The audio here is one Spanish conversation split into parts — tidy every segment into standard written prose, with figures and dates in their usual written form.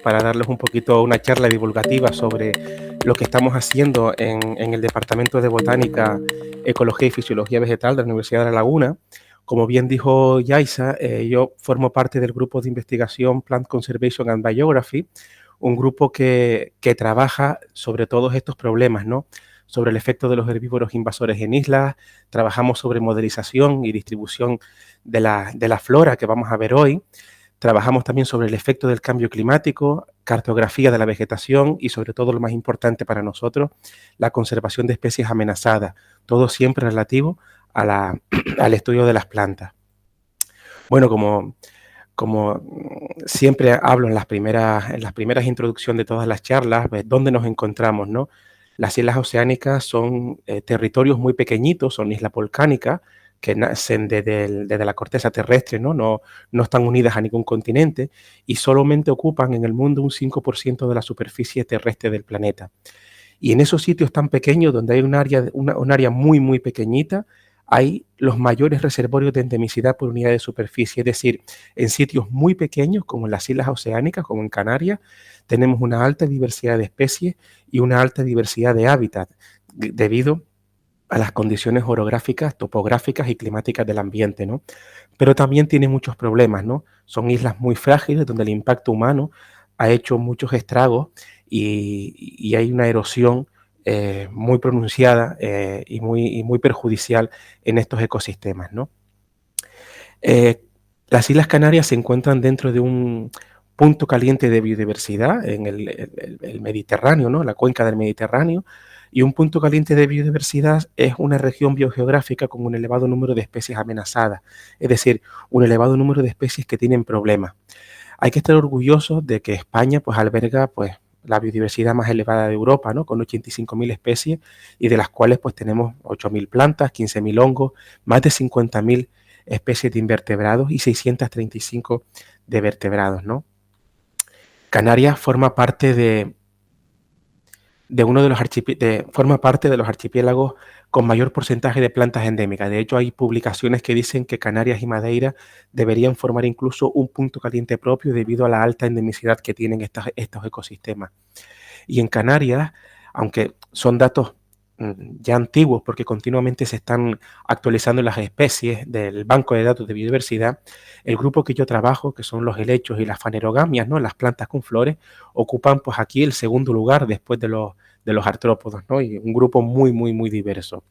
para darles un poquito una charla divulgativa sobre lo que estamos haciendo en el Departamento de Botánica, Ecología y Fisiología Vegetal de la Universidad de La Laguna. Como bien dijo Yaisa, yo formo parte del grupo de investigación Plant Conservation and Biography, un grupo que trabaja sobre todos estos problemas, ¿no? Sobre el efecto de los herbívoros invasores en islas, trabajamos sobre modelización y distribución de la flora que vamos a ver hoy. Trabajamos también sobre el efecto del cambio climático, cartografía de la vegetación y sobre todo lo más importante para nosotros, la conservación de especies amenazadas, todo siempre relativo al estudio de las plantas. Bueno, como siempre hablo en las primeras introducciones de todas las charlas, ¿dónde nos encontramos, no? Las islas oceánicas son territorios muy pequeñitos, son islas volcánicas que nacen desde la corteza terrestre, ¿no? No están unidas a ningún continente y solamente ocupan en el mundo un 5% de la superficie terrestre del planeta. Y en esos sitios tan pequeños, donde hay un área muy, muy pequeñita, hay los mayores reservorios de endemicidad por unidad de superficie. Es decir, en sitios muy pequeños, como en las islas oceánicas, como en Canarias, tenemos una alta diversidad de especies y una alta diversidad de hábitat, debido a las condiciones orográficas, topográficas y climáticas del ambiente, ¿no? Pero también tiene muchos problemas, ¿no? Son islas muy frágiles donde el impacto humano ha hecho muchos estragos y hay una erosión muy pronunciada y muy perjudicial en estos ecosistemas, ¿no? Las Islas Canarias se encuentran dentro de un punto caliente de biodiversidad en el Mediterráneo, ¿no? La cuenca del Mediterráneo, y un punto caliente de biodiversidad es una región biogeográfica con un elevado número de especies amenazadas, es decir, un elevado número de especies que tienen problemas. Hay que estar orgullosos de que España pues alberga pues la biodiversidad más elevada de Europa, ¿no? Con 85.000 especies y de las cuales pues tenemos 8.000 plantas, 15.000 hongos, más de 50.000 especies de invertebrados y 635 de vertebrados, ¿no? Canarias forma parte forma parte de los archipiélagos con mayor porcentaje de plantas endémicas. De hecho, hay publicaciones que dicen que Canarias y Madeira deberían formar incluso un punto caliente propio debido a la alta endemicidad que tienen estos ecosistemas. Y en Canarias, aunque son datos ya antiguos porque continuamente se están actualizando las especies del banco de datos de biodiversidad, el grupo que yo trabajo, que son los helechos y las fanerogamias, ¿no? Las plantas con flores, ocupan pues aquí el segundo lugar después de los artrópodos, ¿no? Y un grupo muy, muy, muy diverso.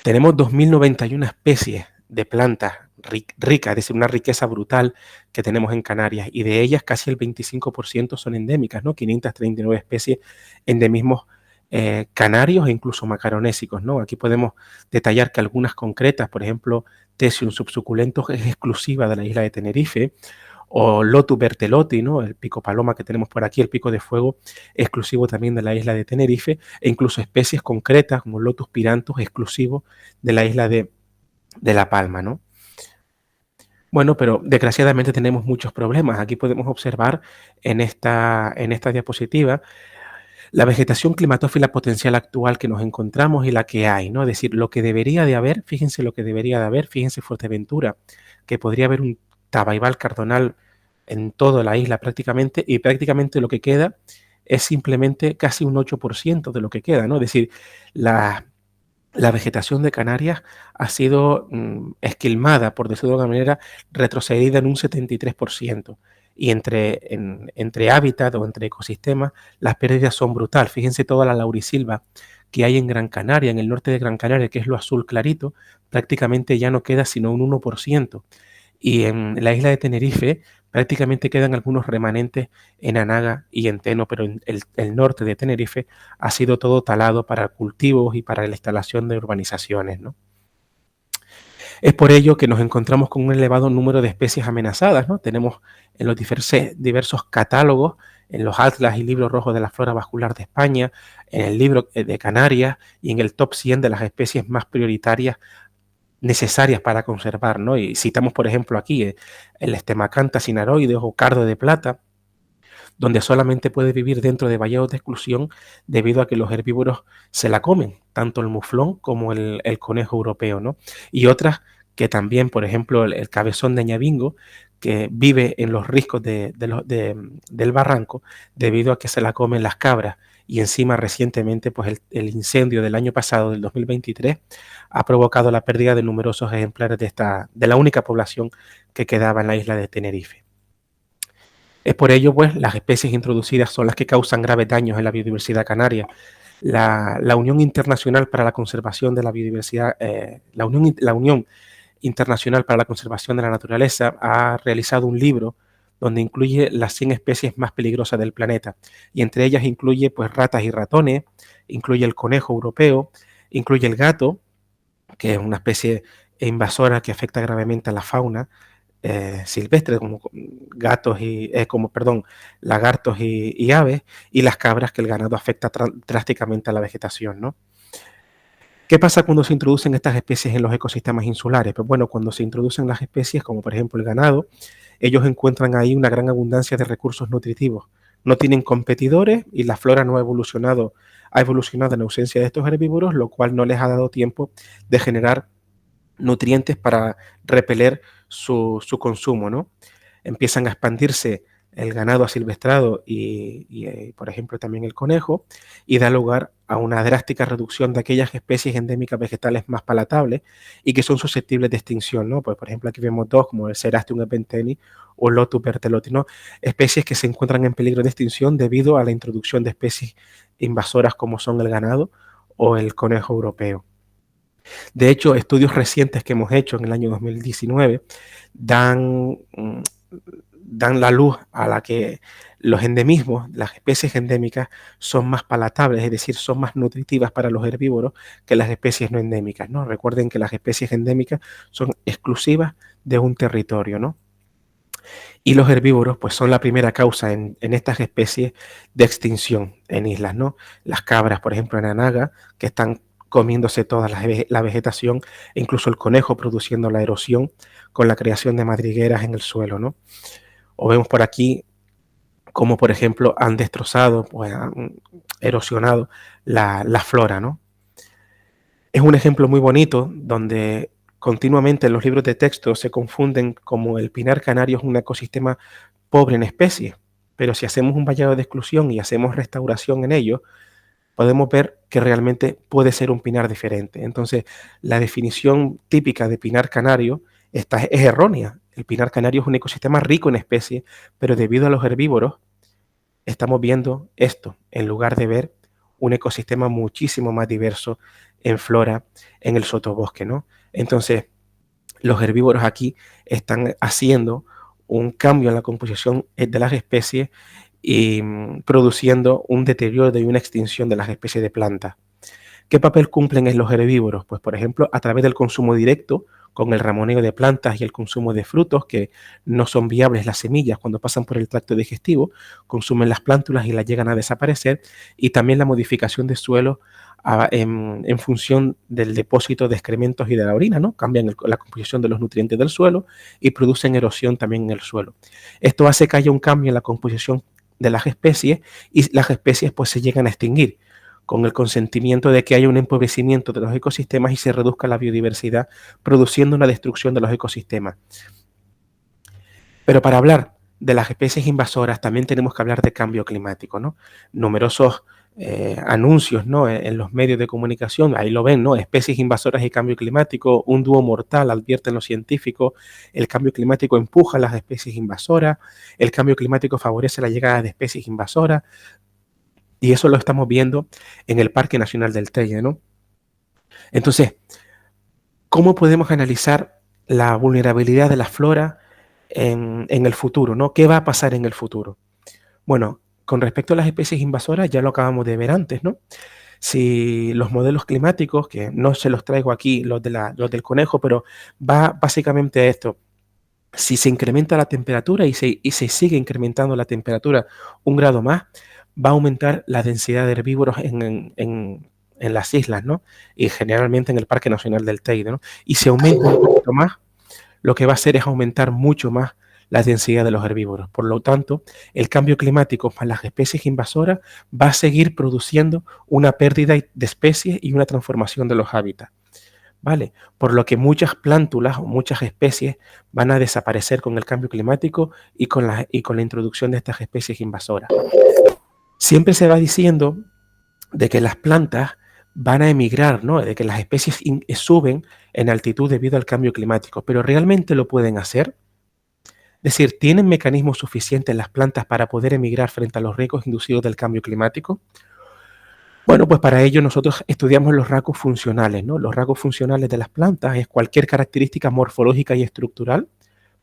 Tenemos 2.091 especies de plantas ricas, es decir, una riqueza brutal que tenemos en Canarias, y de ellas casi el 25% son endémicas, ¿no? 539 especies, endemismos canarios e incluso macaronésicos, ¿no? Aquí podemos detallar que algunas concretas, por ejemplo, Tesium subsuculentus es exclusiva de la isla de Tenerife, o Lotus bertelotti, ¿no? El pico paloma que tenemos por aquí, el pico de fuego, exclusivo también de la isla de Tenerife, e incluso especies concretas como Lotus pirantus, exclusivo de la isla de La Palma, ¿no? Bueno, pero desgraciadamente tenemos muchos problemas. Aquí podemos observar en esta diapositiva la vegetación climatófila potencial actual que nos encontramos y la que hay, ¿no? Es decir, lo que debería de haber, fíjense lo que debería de haber, fíjense Fuerteventura, que podría haber un tabaibal cardonal en toda la isla prácticamente, y prácticamente lo que queda es simplemente casi un 8% de lo que queda, ¿no? Es decir, la vegetación de Canarias ha sido esquilmada, por decirlo de alguna manera, retrocedida en un 73%. Y entre hábitat o entre ecosistemas, las pérdidas son brutales. Fíjense toda la laurisilva que hay en Gran Canaria, en el norte de Gran Canaria, que es lo azul clarito, prácticamente ya no queda sino un 1%. Y en la isla de Tenerife prácticamente quedan algunos remanentes en Anaga y en Teno, pero en el norte de Tenerife ha sido todo talado para cultivos y para la instalación de urbanizaciones, ¿no? Es por ello que nos encontramos con un elevado número de especies amenazadas, ¿no? Tenemos en los diversos catálogos, en los atlas y libros rojos de la flora vascular de España, en el libro de Canarias y en el top 100 de las especies más prioritarias necesarias para conservar, ¿no? Y citamos, por ejemplo, aquí el Estemacantha sinaroides o cardo de plata, donde solamente puede vivir dentro de valleos de exclusión debido a que los herbívoros se la comen, tanto el muflón como el conejo europeo, ¿no? Y otras que también, por ejemplo, el cabezón de Ñabingo, que vive en los riscos del barranco debido a que se la comen las cabras. Y encima recientemente pues el incendio del año pasado, del 2023, ha provocado la pérdida de numerosos ejemplares de la única población que quedaba en la isla de Tenerife. Es por ello, pues, las especies introducidas son las que causan graves daños en la biodiversidad canaria. La Unión Internacional para la Conservación de la Biodiversidad, la Unión Internacional para la Conservación de la Naturaleza ha realizado un libro donde incluye las 100 especies más peligrosas del planeta, y entre ellas incluye pues ratas y ratones, incluye el conejo europeo, incluye el gato, que es una especie invasora que afecta gravemente a la fauna silvestre, como gatos lagartos y aves, y las cabras, que el ganado afecta drásticamente a la vegetación, ¿no? ¿Qué pasa cuando se introducen estas especies en los ecosistemas insulares? Pues bueno, cuando se introducen las especies, como por ejemplo el ganado, ellos encuentran ahí una gran abundancia de recursos nutritivos. No tienen competidores y la flora no ha evolucionado en ausencia de estos herbívoros, lo cual no les ha dado tiempo de generar nutrientes para repeler su consumo, ¿no? Empiezan a expandirse el ganado asilvestrado por ejemplo, también el conejo, y da lugar a una drástica reducción de aquellas especies endémicas vegetales más palatables y que son susceptibles de extinción, ¿no? Pues, por ejemplo, aquí vemos dos, como el Cerastium epenteni o Lotus bertheloti, ¿no? Especies que se encuentran en peligro de extinción debido a la introducción de especies invasoras como son el ganado o el conejo europeo. De hecho, estudios recientes que hemos hecho en el año 2019 dan la luz a la que los endemismos, las especies endémicas, son más palatables, es decir, son más nutritivas para los herbívoros que las especies no endémicas, ¿no? Recuerden que las especies endémicas son exclusivas de un territorio, ¿no? Y los herbívoros, pues, son la primera causa en estas especies de extinción en islas, ¿no? Las cabras, por ejemplo, en Anaga, que están comiéndose toda la vegetación, e incluso el conejo produciendo la erosión con la creación de madrigueras en el suelo, ¿no? O vemos por aquí cómo, por ejemplo, han destrozado, pues han erosionado la flora, ¿no? Es un ejemplo muy bonito donde continuamente en los libros de texto se confunden como el pinar canario es un ecosistema pobre en especies, pero si hacemos un vallado de exclusión y hacemos restauración en ello, podemos ver que realmente puede ser un pinar diferente. Entonces, la definición típica de pinar canario es errónea. El pinar canario es un ecosistema rico en especies, pero debido a los herbívoros, estamos viendo esto en lugar de ver un ecosistema muchísimo más diverso en flora en el sotobosque, ¿no? Entonces, los herbívoros aquí están haciendo un cambio en la composición de las especies y produciendo un deterioro y una extinción de las especies de plantas. ¿Qué papel cumplen en los herbívoros? Pues, por ejemplo, a través del consumo directo, con el ramoneo de plantas y el consumo de frutos, que no son viables las semillas cuando pasan por el tracto digestivo, consumen las plántulas y las llegan a desaparecer, y también la modificación de suelo en función del depósito de excrementos y de la orina, ¿no? Cambian la composición de los nutrientes del suelo y producen erosión también en el suelo. Esto hace que haya un cambio en la composición de las especies y las especies pues se llegan a extinguir con el consentimiento de que haya un empobrecimiento de los ecosistemas y se reduzca la biodiversidad, produciendo una destrucción de los ecosistemas. Pero para hablar de las especies invasoras también tenemos que hablar de cambio climático, ¿no? Numerosos anuncios, ¿no? En los medios de comunicación, ahí lo ven, ¿no? Especies invasoras y cambio climático, un dúo mortal, advierten los científicos, el cambio climático empuja a las especies invasoras, el cambio climático favorece la llegada de especies invasoras, y eso lo estamos viendo en el Parque Nacional del Teide, ¿no? Entonces, ¿cómo podemos analizar la vulnerabilidad de la flora en el futuro, ¿no? ¿Qué va a pasar en el futuro? Bueno, con respecto a las especies invasoras, ya lo acabamos de ver antes, ¿no? Si los modelos climáticos, que no se los traigo aquí, los del conejo, pero va básicamente a esto. Si se incrementa la temperatura y se sigue incrementando la temperatura 1 grado más, va a aumentar la densidad de herbívoros en las islas, ¿no? Y generalmente en el Parque Nacional del Teide, ¿no? Y si aumenta un poquito más, lo que va a hacer es aumentar mucho más la densidad de los herbívoros. Por lo tanto, el cambio climático más las especies invasoras va a seguir produciendo una pérdida de especies y una transformación de los hábitats. ¿vale? Por lo que muchas plántulas o muchas especies van a desaparecer con el cambio climático y con la introducción de estas especies invasoras. Siempre se va diciendo de que las plantas van a emigrar, ¿no? De que las especies suben en altitud debido al cambio climático, pero ¿realmente lo pueden hacer? Es decir, ¿tienen mecanismos suficientes las plantas para poder emigrar frente a los riesgos inducidos del cambio climático? Bueno, pues para ello nosotros estudiamos los rasgos funcionales, ¿no? Los rasgos funcionales de las plantas es cualquier característica morfológica y estructural,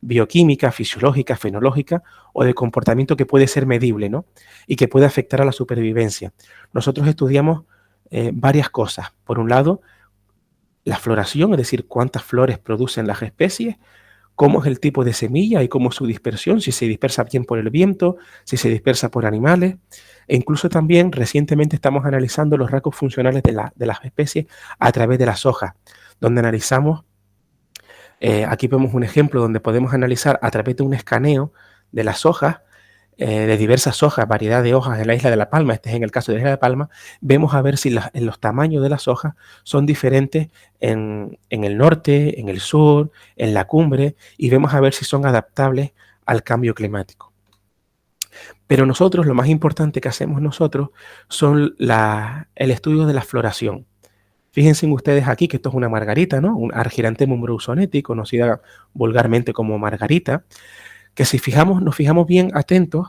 bioquímica, fisiológica, fenológica o de comportamiento que puede ser medible, ¿no? Y que puede afectar a la supervivencia. Nosotros estudiamos varias cosas. Por un lado, la floración, es decir, cuántas flores producen las especies, cómo es el tipo de semilla y cómo es su dispersión, si se dispersa bien por el viento, si se dispersa por animales. E incluso también recientemente estamos analizando los rasgos funcionales de las especies a través de las hojas, donde analizamos, aquí vemos un ejemplo donde podemos analizar a través de un escaneo de las hojas, de diversas hojas, variedad de hojas en la isla de La Palma, este es en el caso de la isla de Palma, vemos a ver si en los tamaños de las hojas son diferentes en el norte, en el sur, en la cumbre, y vemos a ver si son adaptables al cambio climático. Pero nosotros, lo más importante que hacemos nosotros, son el estudio de la floración. Fíjense ustedes aquí que esto es una margarita, ¿no? Un Argyranthemum broussonetti, conocida vulgarmente como margarita, que si nos fijamos bien atentos,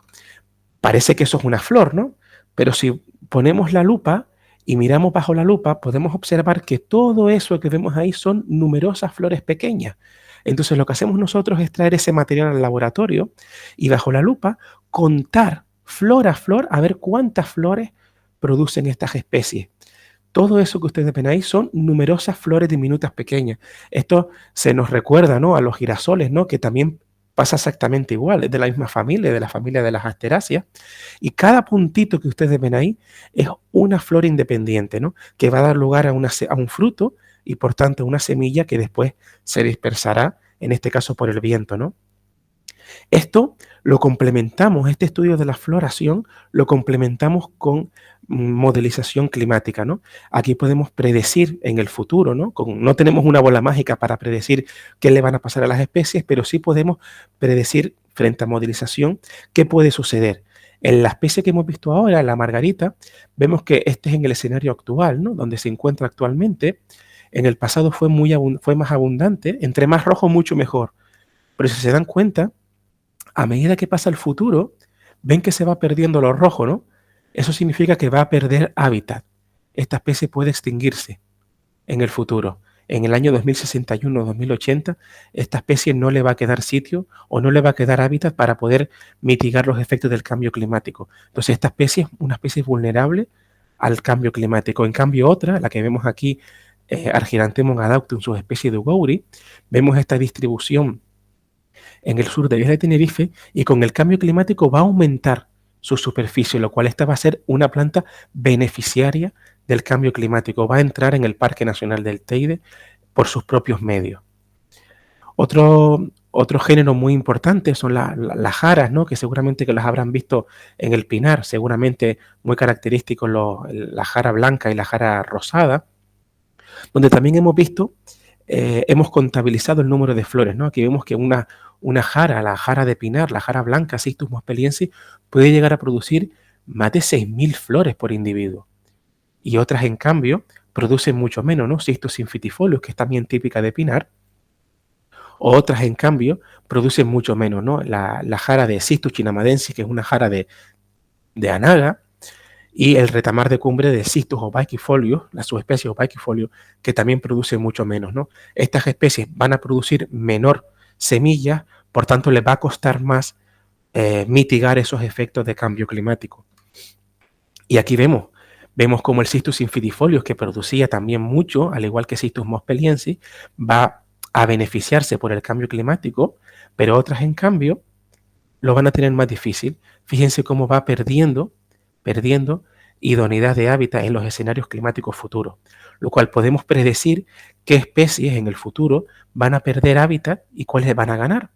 parece que eso es una flor, ¿no? Pero si ponemos la lupa y miramos bajo la lupa, podemos observar que todo eso que vemos ahí son numerosas flores pequeñas. Entonces lo que hacemos nosotros es traer ese material al laboratorio y bajo la lupa contar flor a flor a ver cuántas flores producen estas especies. Todo eso que ustedes ven ahí son numerosas flores diminutas pequeñas. Esto se nos recuerda, ¿no?, a los girasoles, ¿no?, que también pasa exactamente igual, es de la misma familia, de la familia de las asteráceas, y cada puntito que ustedes ven ahí es una flor independiente, ¿no?, que va a dar lugar a un fruto y por tanto una semilla que después se dispersará, en este caso por el viento, ¿no? Esto lo complementamos, este estudio de la floración, lo complementamos con modelización climática, ¿no? Aquí podemos predecir en el futuro, ¿no? No tenemos una bola mágica para predecir qué le van a pasar a las especies, pero sí podemos predecir frente a modelización qué puede suceder. En la especie que hemos visto ahora, la margarita, vemos que este es en el escenario actual, ¿no?, donde se encuentra actualmente. En el pasado fue más abundante, entre más rojo mucho mejor. Pero si se dan cuenta, a medida que pasa el futuro, ven que se va perdiendo lo rojo, ¿no? Eso significa que va a perder hábitat. Esta especie puede extinguirse en el futuro. En el año 2061 o 2080, esta especie no le va a quedar sitio o no le va a quedar hábitat para poder mitigar los efectos del cambio climático. Entonces, esta especie es una especie vulnerable al cambio climático. En cambio, otra, la que vemos aquí, Argyranthemum adauctum, subespecie de Ugauri, vemos esta distribución en el sur de la isla de Tenerife y con el cambio climático va a aumentar su superficie, lo cual esta va a ser una planta beneficiaria del cambio climático. Va a entrar en el Parque Nacional del Teide por sus propios medios. Otro género muy importante son las jaras, ¿no?, que seguramente que las habrán visto en el Pinar, seguramente muy característicos la jara blanca y la jara rosada, donde también hemos visto, hemos contabilizado el número de flores, ¿no? Aquí vemos que una jara, la jara de pinar, la jara blanca, Cistus mospeliensis, puede llegar a producir más de 6.000 flores por individuo. Y otras, en cambio, producen mucho menos, ¿no? Cistus infitifolius, que es también típica de pinar. Otras, en cambio, producen mucho menos, ¿no? La jara de Cistus chinamadensis, que es una jara de anaga, y el retamar de cumbre de Cistus opaquifolius, la subespecie opaquifolius, que también produce mucho menos, ¿no? Estas especies van a producir menor semillas, por tanto les va a costar más mitigar esos efectos de cambio climático. Y aquí vemos como el Cistus infidifolius, que producía también mucho, al igual que Cistus mospeliensis, va a beneficiarse por el cambio climático, pero otras, en cambio, lo van a tener más difícil. Fíjense cómo va perdiendo idoneidad de hábitat en los escenarios climáticos futuros, lo cual podemos predecir qué especies en el futuro van a perder hábitat y cuáles van a ganar.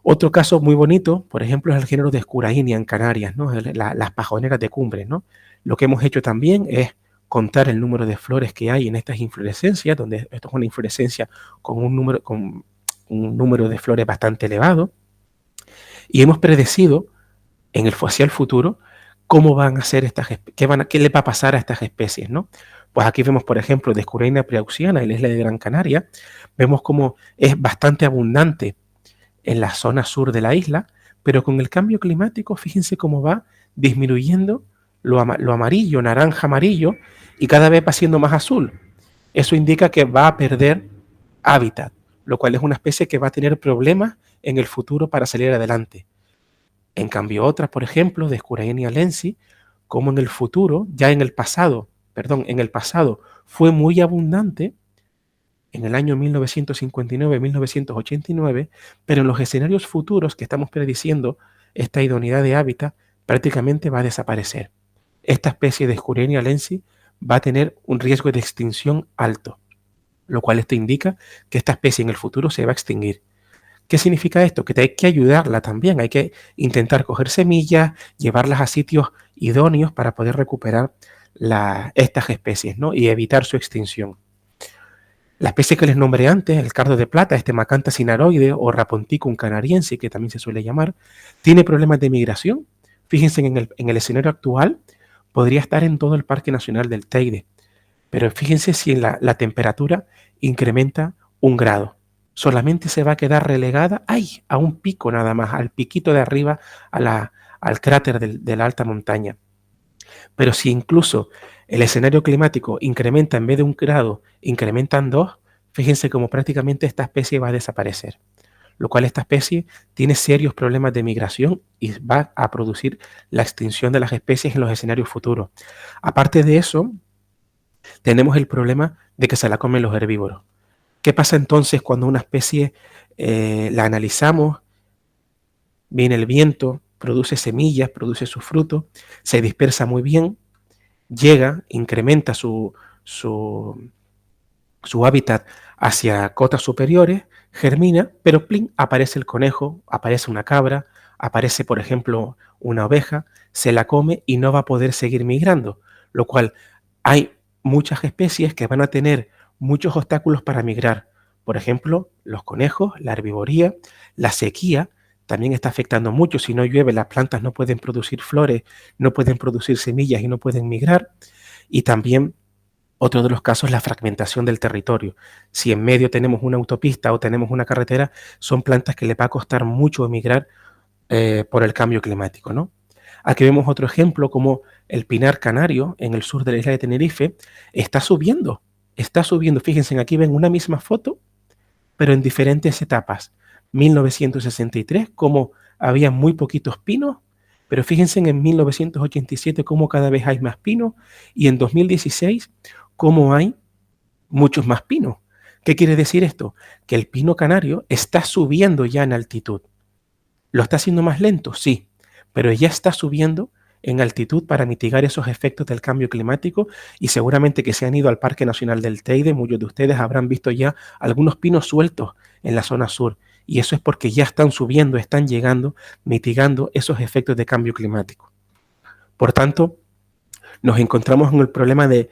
Otro caso muy bonito, por ejemplo, es el género de Scurainia en Canarias, ¿no?, las pajoneras de cumbre, ¿no? Lo que hemos hecho también es contar el número de flores que hay en estas inflorescencias, donde esto es una inflorescencia con un número de flores bastante elevado, y hemos predecido hacia el futuro cómo van a ser qué le va a pasar a estas especies, ¿no? Pues aquí vemos, por ejemplo, Descureina priauxiana en la isla de Gran Canaria, vemos cómo es bastante abundante en la zona sur de la isla, pero con el cambio climático, fíjense cómo va disminuyendo lo amarillo, naranja amarillo, y cada vez va siendo más azul. Eso indica que va a perder hábitat, lo cual es una especie que va a tener problemas en el futuro para salir adelante. En cambio, otras, por ejemplo, Descuraenia lensi, como en el futuro, en el pasado fue muy abundante, en el año 1959-1989, pero en los escenarios futuros que estamos prediciendo, esta idoneidad de hábitat prácticamente va a desaparecer. Esta especie de Descuraenia lensi va a tener un riesgo de extinción alto, lo cual esto indica que esta especie en el futuro se va a extinguir. ¿Qué significa esto? Que hay que ayudarla también, hay que intentar coger semillas, llevarlas a sitios idóneos para poder recuperar estas especies, ¿no? Y evitar su extinción. La especie que les nombré antes, el cardo de plata, Macanta cinaroide o Raponticum canariense, que también se suele llamar, tiene problemas de migración. Fíjense, en el escenario actual podría estar en todo el Parque Nacional del Teide, pero fíjense si la temperatura incrementa 1 grado. Solamente se va a quedar relegada a un pico nada más, al piquito de arriba, al cráter de la alta montaña. Pero si incluso el escenario climático incrementa, en vez de 1 grado, incrementan 2, fíjense cómo prácticamente esta especie va a desaparecer. Lo cual esta especie tiene serios problemas de migración y va a producir la extinción de las especies en los escenarios futuros. Aparte de eso, tenemos el problema de que se la comen los herbívoros. ¿Qué pasa entonces cuando una especie la analizamos, viene el viento, produce semillas, produce su fruto, se dispersa muy bien, llega, incrementa su hábitat hacia cotas superiores, germina, pero ¡plin!, aparece el conejo, aparece una cabra, aparece, por ejemplo, una oveja, se la come y no va a poder seguir migrando, lo cual hay muchas especies que van a tener muchos obstáculos para migrar. Por ejemplo, los conejos, la herbivoría, la sequía también está afectando mucho. Si no llueve, las plantas no pueden producir flores, no pueden producir semillas y no pueden migrar. Y también otro de los casos es la fragmentación del territorio. Si en medio tenemos una autopista o tenemos una carretera, son plantas que le va a costar mucho emigrar por el cambio climático, ¿no? Aquí vemos otro ejemplo, como el pinar canario en el sur de la isla de Tenerife está subiendo. Fíjense, aquí ven una misma foto, pero en diferentes etapas. 1963, como había muy poquitos pinos, pero fíjense en 1987 cómo cada vez hay más pinos, y en 2016 cómo hay muchos más pinos. ¿Qué quiere decir esto? Que el pino canario está subiendo ya en altitud. ¿Lo está haciendo más lento? Sí, pero ya está subiendo en altitud para mitigar esos efectos del cambio climático, y seguramente que se han ido al Parque Nacional del Teide, muchos de ustedes habrán visto ya algunos pinos sueltos en la zona sur, y eso es porque ya están subiendo, están llegando, mitigando esos efectos de cambio climático. Por tanto, nos encontramos en el problema de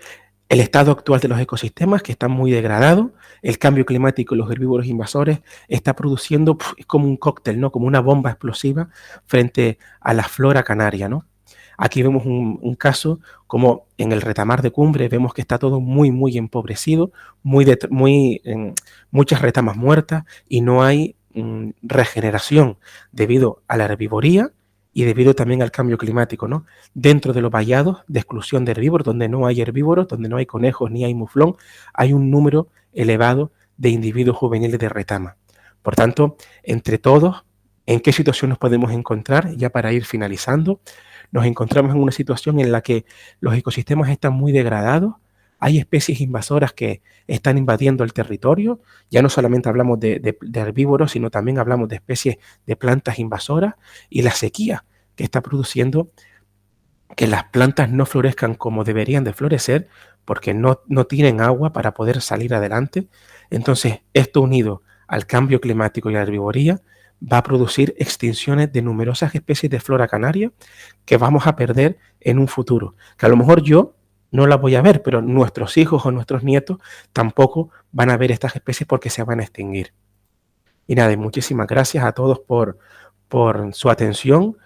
el estado actual de los ecosistemas, que están muy degradados. El cambio climático y los herbívoros invasores está produciendo como un cóctel, ¿no? Como una bomba explosiva frente a la flora canaria, ¿no? Aquí vemos un caso como en el retamar de Cumbre, vemos que está todo muy, muy empobrecido, muchas retamas muertas, y no hay regeneración debido a la herbivoría y debido también al cambio climático, ¿no? Dentro de los vallados de exclusión de herbívoros, donde no hay herbívoros, donde no hay conejos ni hay muflón, hay un número elevado de individuos juveniles de retama. Por tanto, entre todos, ¿en qué situación nos podemos encontrar? Ya para ir finalizando, nos encontramos en una situación en la que los ecosistemas están muy degradados, hay especies invasoras que están invadiendo el territorio, ya no solamente hablamos de herbívoros, sino también hablamos de especies de plantas invasoras, y la sequía que está produciendo que las plantas no florezcan como deberían de florecer porque no tienen agua para poder salir adelante. Entonces, esto unido al cambio climático y a la herbivoría va a producir extinciones de numerosas especies de flora canaria que vamos a perder en un futuro. Que a lo mejor yo no las voy a ver, pero nuestros hijos o nuestros nietos tampoco van a ver estas especies porque se van a extinguir. Y nada, y muchísimas gracias a todos por su atención.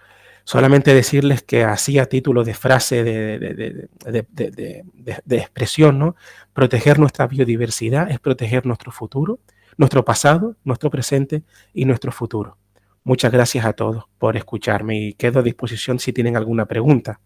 Solamente decirles que así a título de frase de expresión, ¿no? Proteger nuestra biodiversidad es proteger nuestro futuro, nuestro pasado, nuestro presente y nuestro futuro. Muchas gracias a todos por escucharme y quedo a disposición si tienen alguna pregunta.